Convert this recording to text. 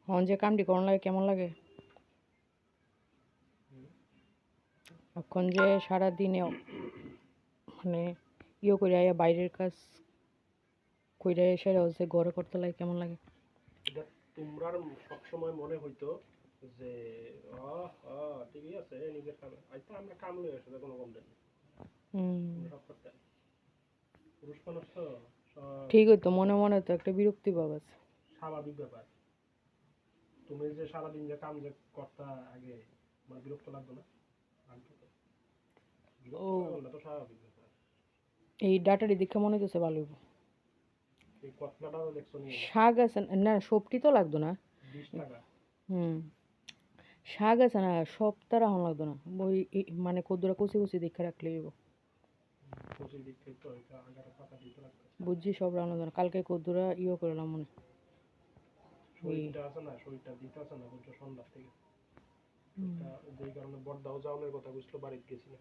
হন যে কামটি করন লাগে কেমন লাগে? এখন যে সারাদিনে মানে করে আয়া বাইরের কাজ কইরা এসে হচ্ছে ঘরে করতে লাগে কেমন লাগে? এটা তোমরা সবসময় মনে হইতো যে ঠিকই আছে নিজের কাম আইতা আমরা কাম লয়ে আসলে কোনো কমপ্লেন নেই। সব করতে পুরুষ মানুষ তো ঠিক হইতো মনে মনে তো একটা বিরক্তি ভাব আছে। স্বাভাবিক ব্যাপার। তুমি যে সারাদিন যে কাম যে করতা আগে আমার বিরক্ত লাগতো না? লাগতো তো। বিরক্ত লাগাটা তো স্বাভাবিক ব্যাপার। এই ডাটাটি দেখে মনে হইতেছে ভালো হইব। এই কতলাটাও দেখছো নিয়ে শাক আছে না, সবটি তো লাগতো না। 20 টাকা। শাক আছে না, সব তো রাখা লাগতো না। ওই মানে কদ্দুরা কুচি কুচি দেখে রাখলে হইব। কচি দিকে তো এটা আগার পাতা দিতে লাগতো। বুঝছি সব রান্না লাগতো না। কালকে কদ্দুরা করলাম মনে। শরীরটা আছে না, শরীরটা দিতে আছে না বুঝছো সন্ধ্যার থেকে। এটা যেই কারণে বড়দাও যাওয়ার কথা বুঝলো বাড়িতে গেছি না।